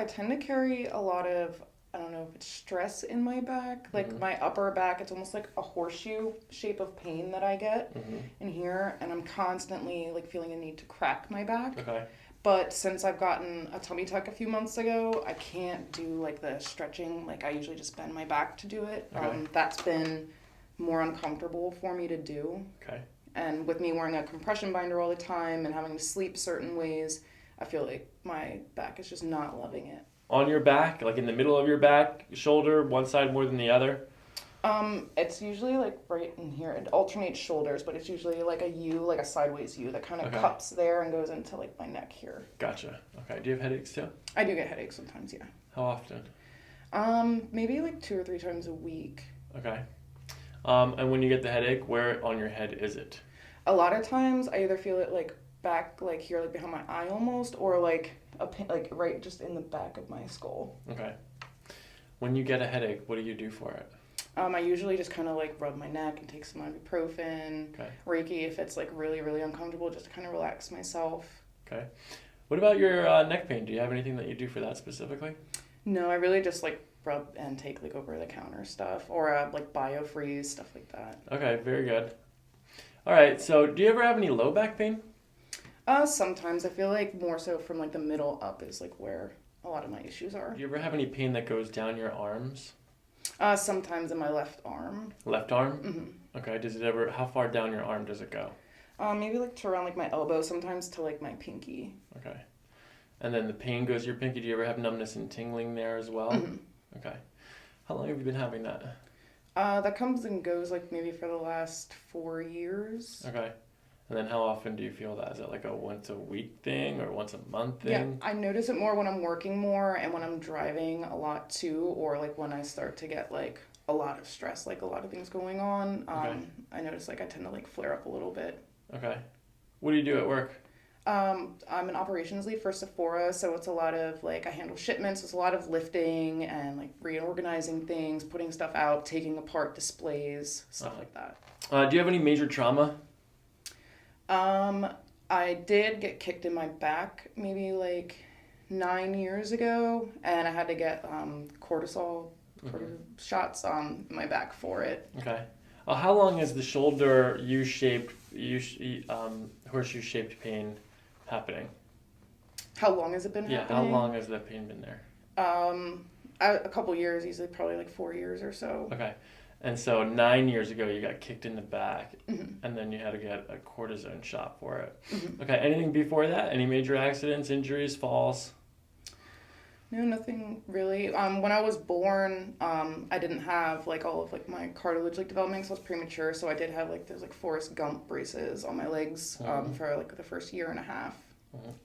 tend to carry a lot of, I don't know if it's stress in my back. Like Mm-hmm. my upper back, it's almost like a horseshoe shape of pain that I get Mm-hmm. in here. And I'm constantly like feeling a need to crack my back. Okay. But since I've gotten a tummy tuck a few months ago, I can't do like the stretching. Like I usually just bend my back to do it. Okay. That's been more uncomfortable for me to do. Okay. And with me wearing a compression binder all the time and having to sleep certain ways, I feel like my back is just not loving it. On your back, like in the middle of your back, shoulder, one side more than the other? It's usually like right in here. It alternates shoulders, but it's usually like a U, like a sideways U that kind of Okay. cups there and goes into like my neck here. Gotcha. Okay. Do you have headaches too? I do get headaches sometimes, yeah. How often? Maybe like 2 or 3 times a week. Okay. And when you get the headache, where on your head is it? A lot of times I either feel it like back, like here, like behind my eye almost, or like like right just in the back of my skull. Okay. When you get a headache, what do you do for it? I usually just kind of like rub my neck and take some ibuprofen, Okay. Reiki if it's like really, really uncomfortable, just to kind of relax myself. Okay. What about your neck pain? Do you have anything that you do for that specifically? No, I really just like rub and take like over the counter stuff or like biofreeze, stuff like that. Okay, very good. All right, so do you ever have any low back pain? Sometimes I feel like more so from like the middle up is like where a lot of my issues are. Do you ever have any pain that goes down your arms? Sometimes in my left arm. Left arm? Mm-hmm. Okay, does it ever, how far down your arm does it go? Maybe like to around like my elbow, sometimes to like my pinky. Okay. And then the pain goes to your pinky. Do you ever have numbness and tingling there as well? Mm-hmm. Okay. How long have you been having that? That comes and goes like maybe for the last 4 years. Okay. And then how often do you feel that? Is it like a once a week thing or once a month thing? Yeah, I notice it more when I'm working more and when I'm driving a lot too, or like when I start to get like a lot of stress, like a lot of things going on. Okay. I notice like I tend to like flare up a little bit. Okay. What do you do at work? I'm an operations lead for Sephora, so it's a lot of like I handle shipments. It's a lot of lifting and like reorganizing things, putting stuff out, taking apart displays, stuff like that. Do you have any major trauma? I did get kicked in my back maybe like 9 years ago, and I had to get cortisol shots on my back for it. Okay. How long is the shoulder U-shaped, horseshoe-shaped pain happening? How long has it been Yeah, happening? how long has that pain been there? A couple years, usually probably like 4 years or so. Okay. And so 9 years ago, you got kicked in the back, Mm-hmm. and then you had to get a cortisone shot for it. Mm-hmm. Okay, anything before that? Any major accidents, injuries, falls? No, nothing really. When I was born, I didn't have like all of like my cartilage like developing, so I was premature. So I did have like those like Forrest Gump braces on my legs for like the first year and a half.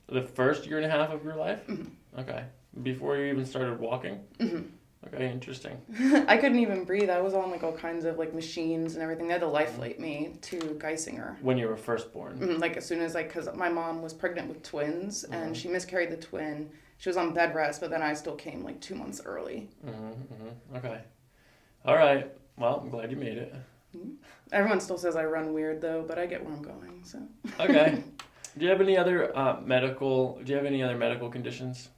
The first year and a half of your life? Mm-hmm. Okay. Before you even started walking? Mm-hmm. Okay, interesting. I couldn't even breathe. I was on like all kinds of like machines and everything. They had to life flight me to Geisinger. When you were first born? Like as soon as like, because my mom was pregnant with twins and she miscarried the twin. She was on bed rest, but then I still came like 2 months early. Okay. All right. Well, I'm glad you made it. Everyone still says I run weird though, but I get where I'm going. So. Okay. Do you have any other medical conditions?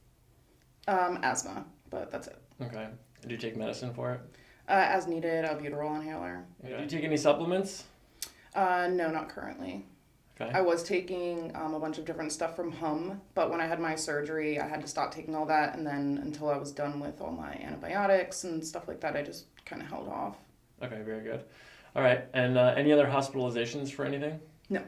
Asthma, but that's it. Okay. Do you take medicine for it? As needed, albuterol inhaler. Okay. Do you take any supplements? No, not currently. Okay. I was taking a bunch of different stuff from Hum, but when I had my surgery, I had to stop taking all that, and then until I was done with all my antibiotics and stuff like that, I just kind of held off. Okay, very good. All right, and any other hospitalizations for anything? No.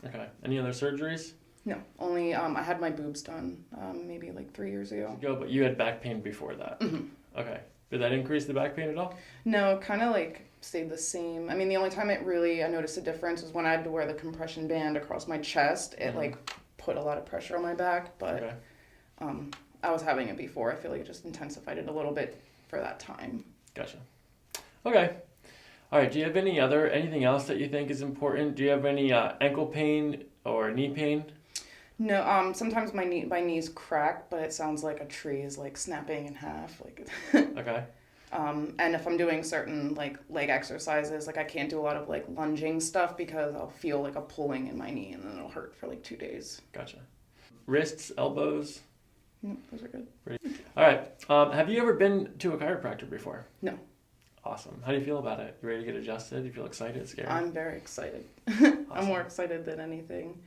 Okay. Any other surgeries? No, only I had my boobs done maybe like 3 years ago. But you had back pain before that. Mm-hmm. Okay. Did that increase the back pain at all? No, kind of like stayed the same. I mean, the only time I noticed a difference was when I had to wear the compression band across my chest. It like put a lot of pressure on my back, but Okay. I was having it before. I feel like it just intensified it a little bit for that time. Gotcha. Okay. All right. Do you have anything else that you think is important? Do you have any ankle pain or knee pain? No, sometimes my knees crack, but it sounds like a tree is like snapping in half. Like, Okay. and if I'm doing certain like leg exercises, like I can't do a lot of like lunging stuff because I'll feel like a pulling in my knee and then it'll hurt for like 2 days. Gotcha. Wrists, elbows? Those are good. All Have you ever been to a chiropractor before? No. Awesome. How do you feel about it? You ready to get adjusted? You feel excited, scared? I'm very excited. Awesome. I'm more excited than anything.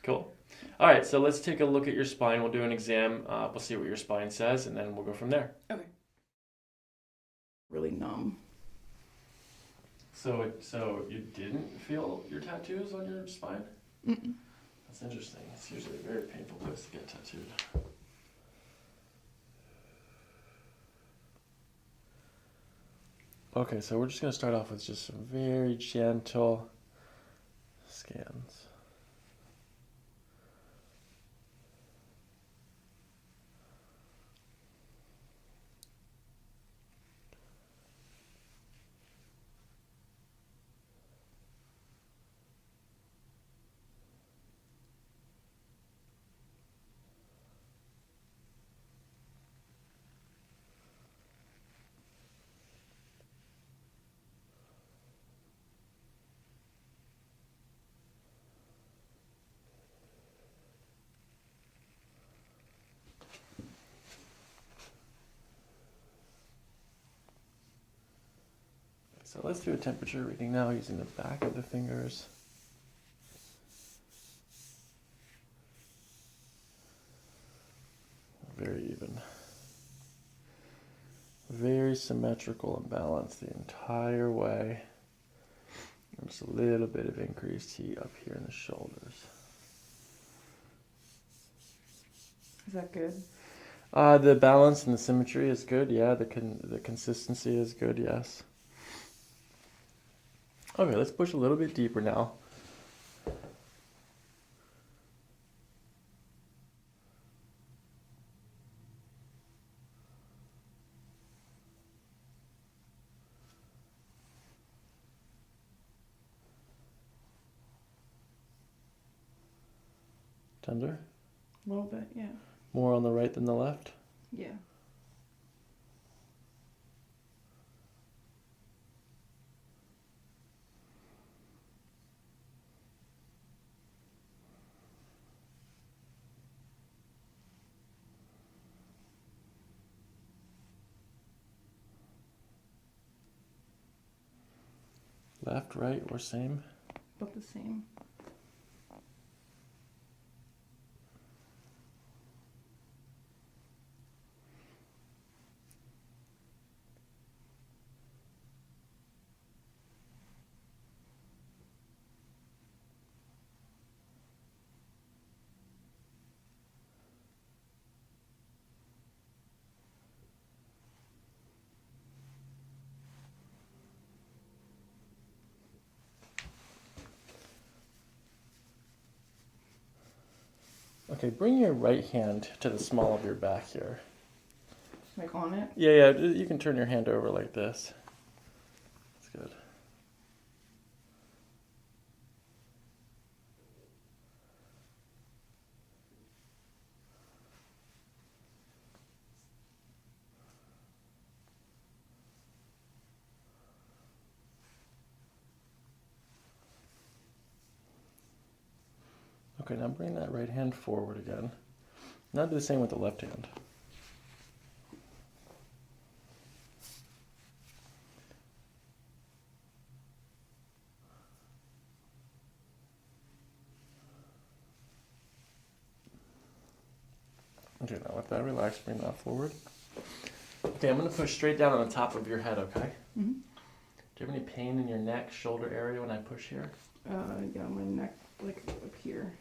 Cool. All right, so let's take a look at your spine. We'll do an exam. We'll see what your spine says, and then we'll go from there. Okay. Really numb. So you didn't feel your tattoos on your spine? Mm-mm. That's interesting. It's usually a very painful place to get tattooed. Okay, so we're just going to start off with just some very gentle scans. So let's do a temperature reading now using the back of the fingers. Very even. Very symmetrical and balanced the entire way. And just a little bit of increased heat up here in the shoulders. Is that good? The balance and the symmetry is good, yeah. The consistency is good, yes. Okay, let's push a little bit deeper now. Tender? A little bit, yeah. More on the right than the left? Yeah. Left, right, or same? About the same. Okay, bring your right hand to the small of your back here. Like on it? Yeah, you can turn your hand over like this. That's good. Okay, now bring that right hand forward again. Now do the same with the left hand. Okay, now let that relax, bring that forward. Okay, I'm going to push straight down on the top of your head, okay? Mm-hmm. Do you have any pain in your neck, shoulder area when I push here? Yeah, my neck, like up here.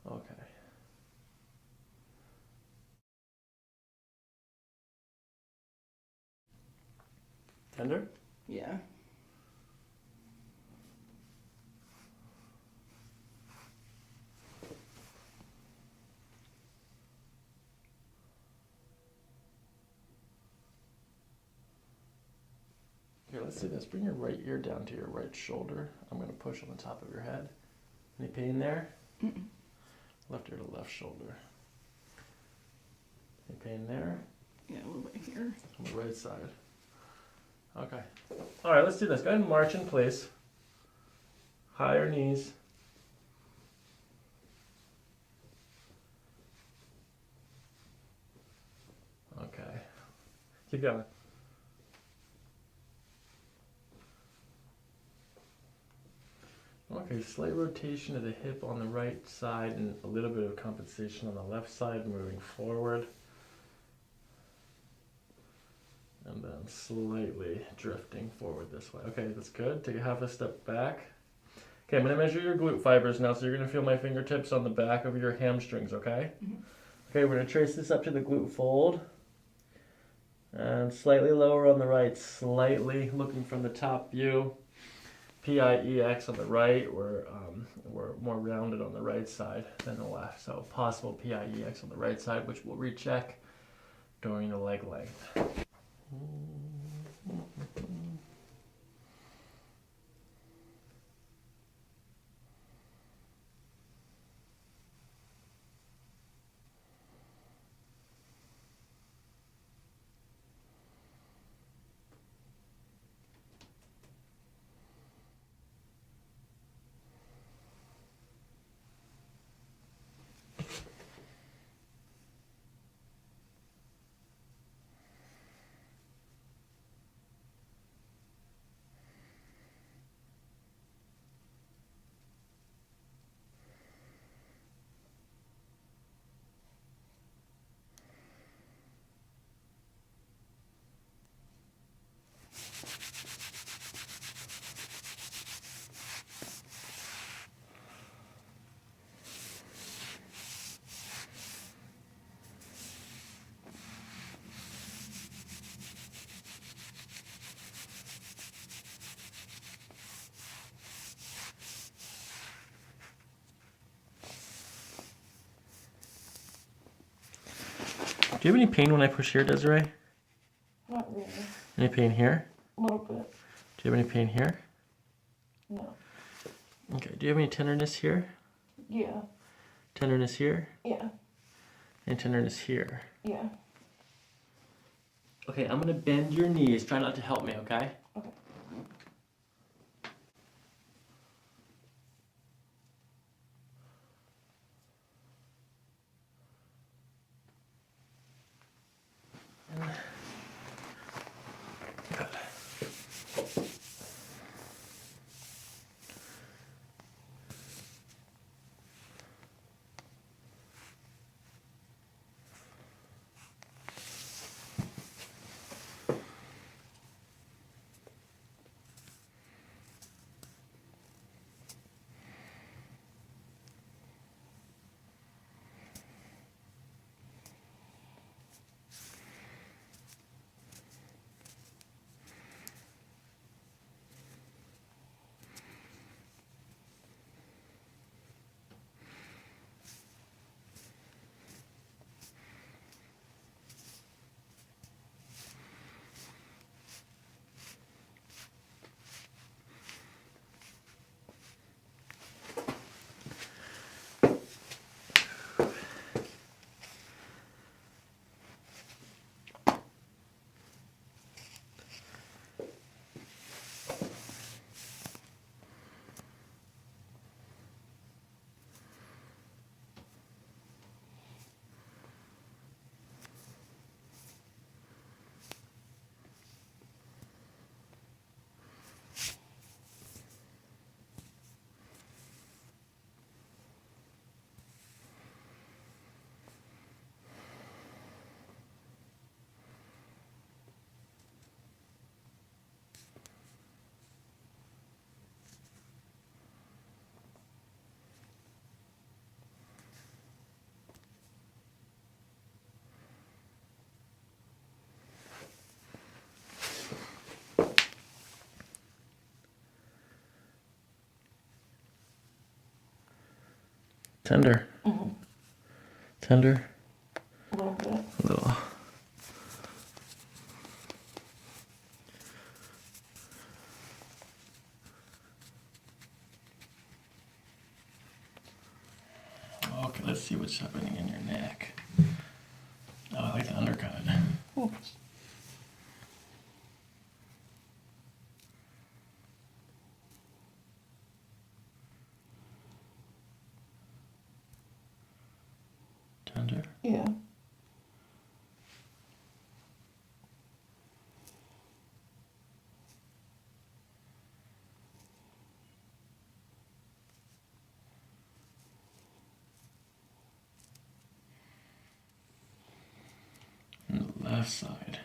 Okay. Tender? Yeah. Okay, let's do this. Bring your right ear down to your right shoulder. I'm going to push on the top of your head. Any pain there? Mm-mm. Left ear to left shoulder. Any pain there? Yeah, a little bit here. On the right side. Okay. All right, let's do this. Go ahead and march in place. Higher knees. Okay. Keep going. Okay, slight rotation of the hip on the right side and a little bit of compensation on the left side, moving forward. And then slightly drifting forward this way. Okay, that's good. Take a half a step back. Okay, I'm going to measure your glute fibers now, so you're going to feel my fingertips on the back of your hamstrings, okay? Mm-hmm. Okay, we're going to trace this up to the glute fold. And slightly lower on the right, slightly looking from the top view. PIEX on the right, we're more rounded on the right side than the left. So possible PIEX on the right side, which we'll recheck during the leg length. Do you have any pain when I push here, Desiree? Not really. Any pain here? A little bit. Do you have any pain here? No. Okay, do you have any tenderness here? Yeah. Tenderness here? Yeah. And tenderness here? Yeah. Okay, I'm gonna bend your knees. Try not to help me, okay? Okay. Good. Tender. Mm-hmm. Tender. A little bit. A little. Okay, let's see what's happening in your neck. Oh, I like the undercut. Oops. Yeah. And the left side.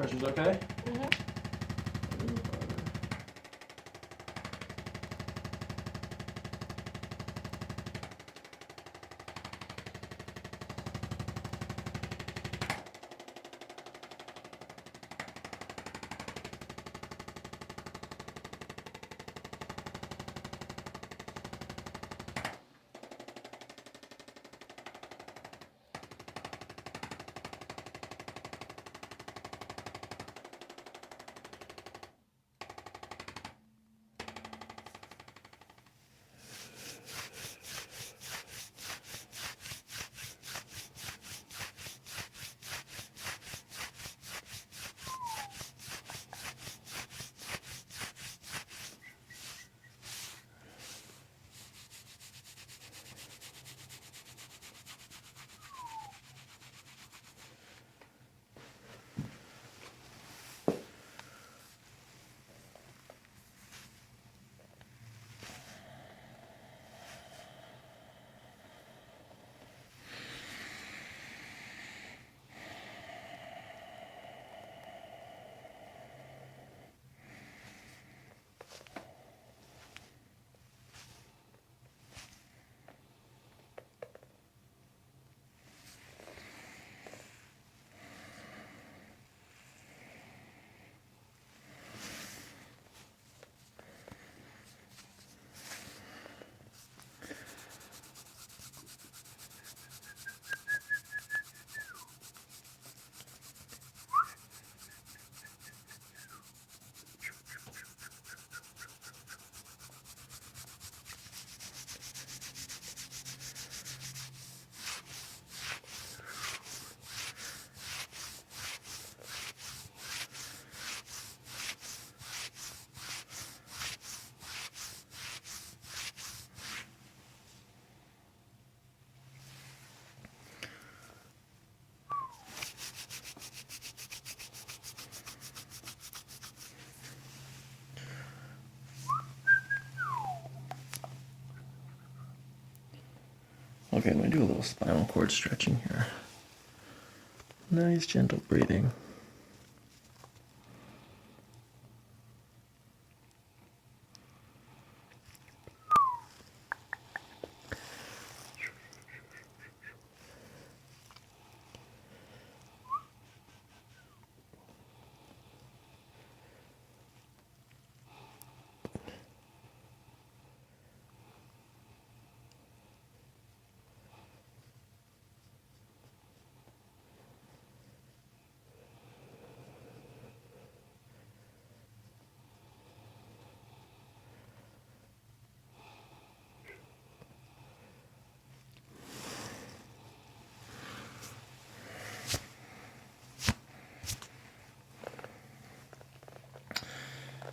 Pressure's okay? Mm-hmm. Okay, I'm going to do a little spinal cord stretching here. Nice, gentle breathing.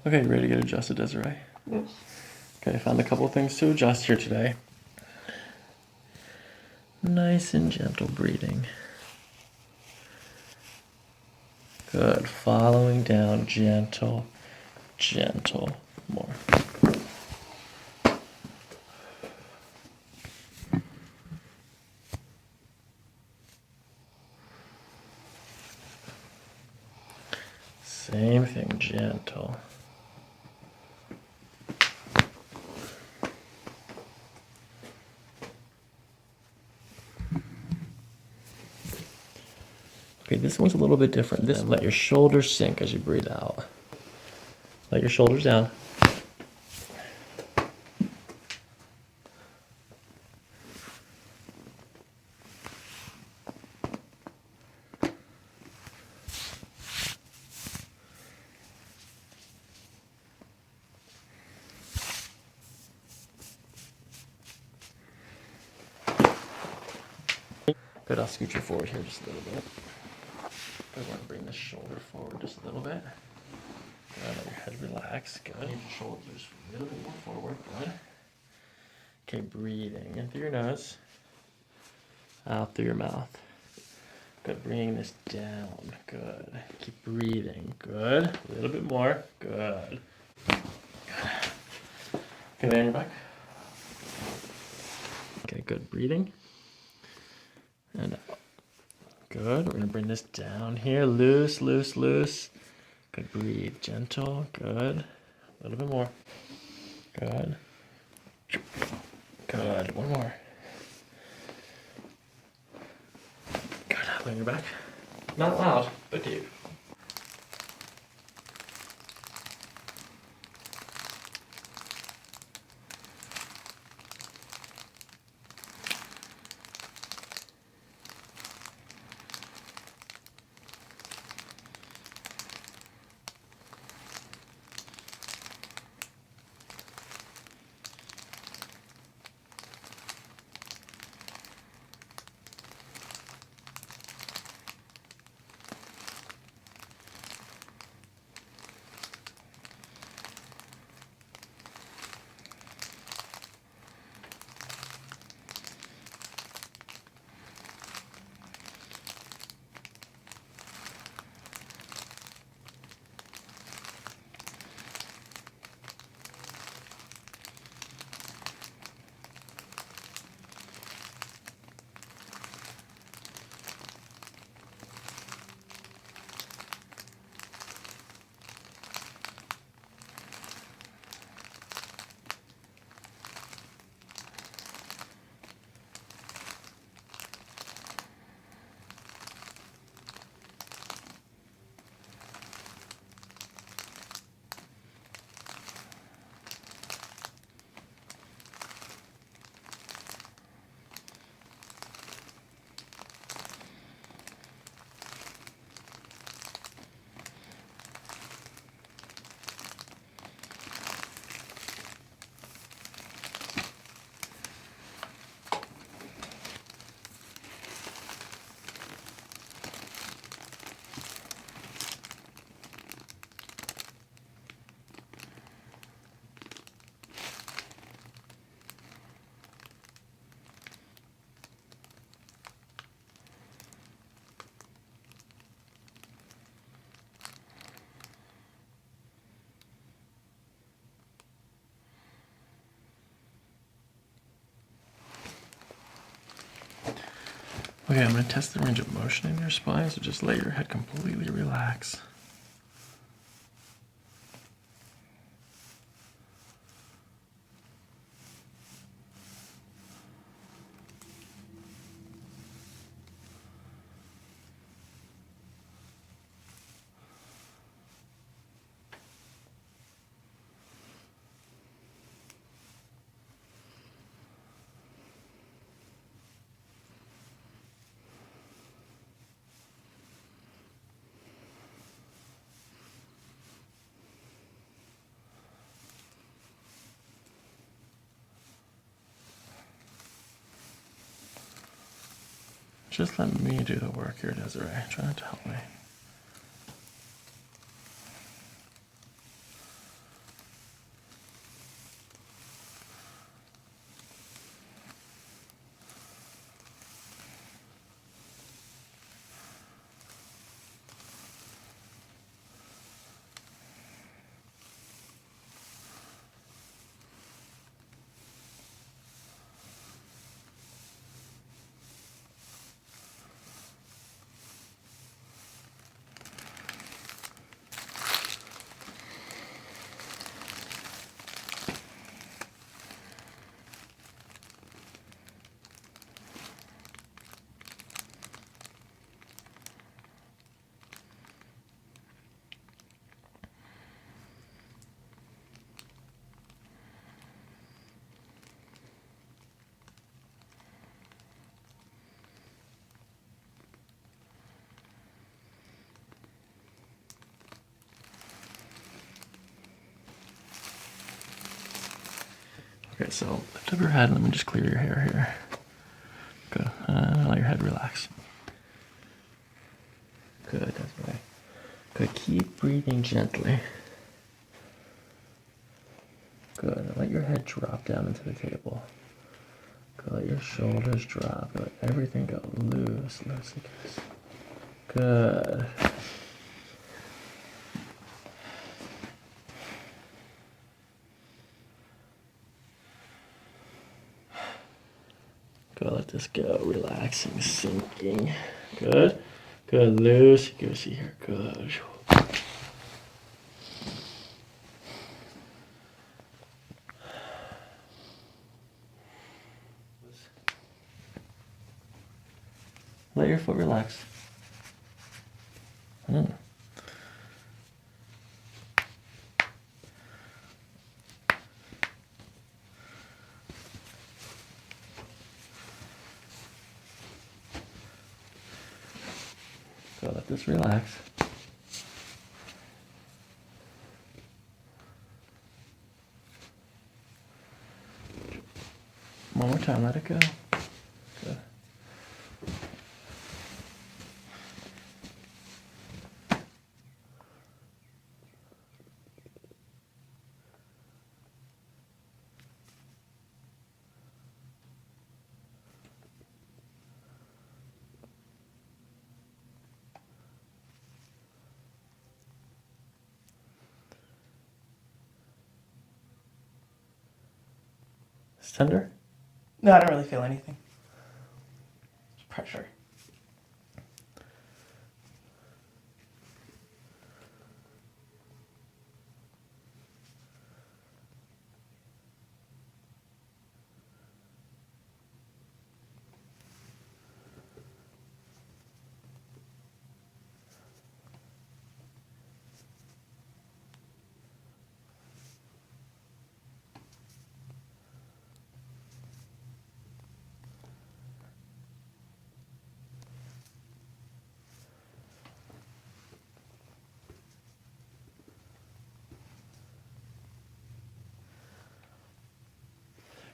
Okay, you ready to get adjusted, Desiree? Yes. Okay, I found a couple of things to adjust here today. Nice and gentle breathing. Good. Following down, gentle, gentle. More. Same thing, gentle. Okay, this one's a little bit different. This let your shoulders sink as you breathe out. Let your shoulders down. Good, I'll scoot you forward here just a little bit. Good, I want to bring this shoulder forward just a little bit. Good, let your head relax. Good. Your shoulders a little bit more forward. Good. Okay, breathing in through your nose, out through your mouth. Good, bringing this down. Good. Keep breathing. Good. A little bit more. Good. Good. Okay, lay on your back. Okay, good. Breathing. And up. Good. We're going to bring this down here. Loose, loose, loose. Good. Breathe. Gentle. Good. A little bit more. Good. Good. One more. Good. Lay on your back. Not loud, but deep. Okay, I'm going to test the range of motion in your spine, so just let your head completely relax. Just let me do the work here, Desiree. Try not to help me. Okay, so lift up your head and let me just clear your hair here. Good. Let your head relax. Good, that's right. Good, keep breathing gently. Good, and let your head drop down into the table. Good, let your shoulders drop. Let everything go loose, loosey-goosey. Good. Good, let this go. Relaxing, sinking. Good. Good, loosey-goosey here. Good. Let your foot relax. Good, let this relax. One more time, let it go. Good. It's tender? No, I don't really feel anything. It's pressure.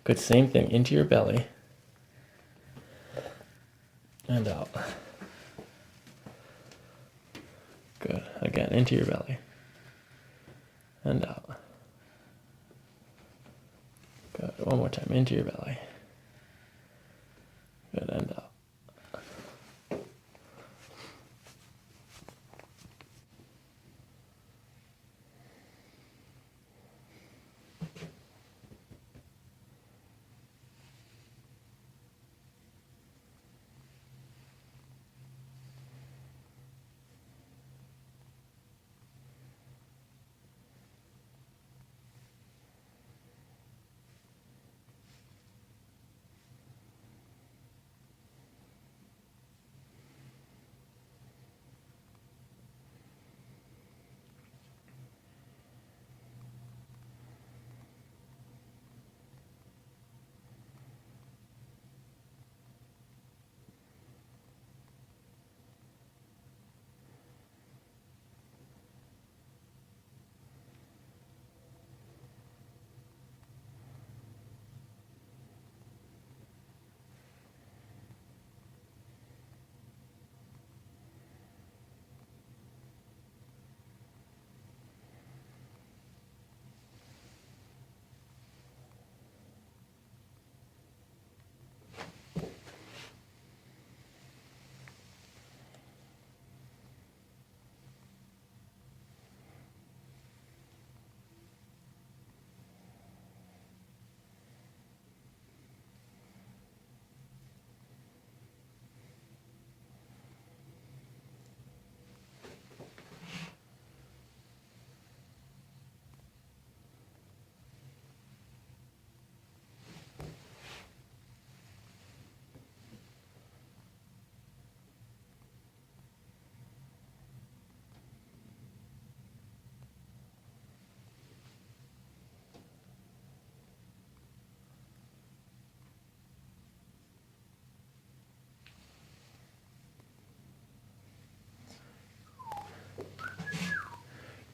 Good, same thing. Into your belly. And out. Good. Again, into your belly. And out. Good. One more time. Into your belly. Good. And out.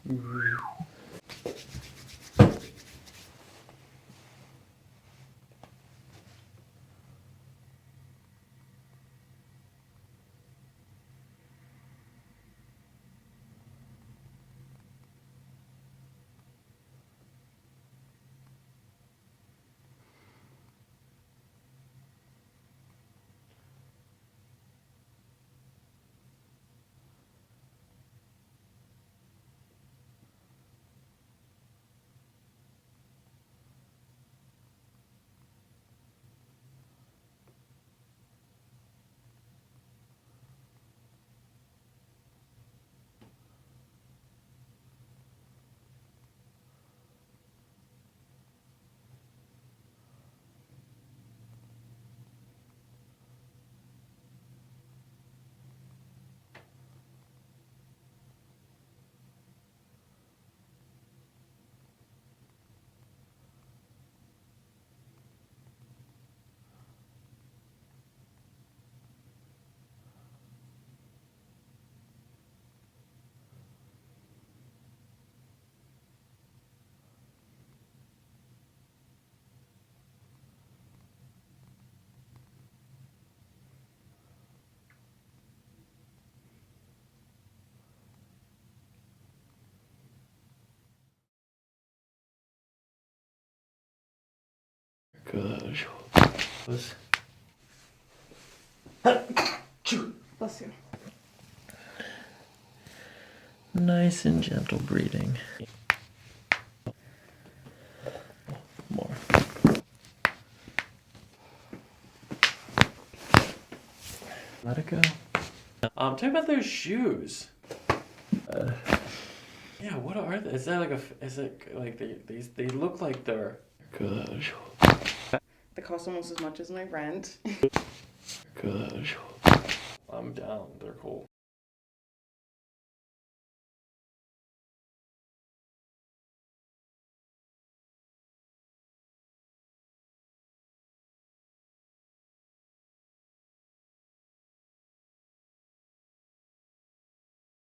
Good. Bless you. Nice and gentle breathing. More. Let it go. Tell me about those shoes. Yeah, what are they? Is that like is it like they look like they're good. They cost almost as much as my rent. Good. I'm down. They're cool.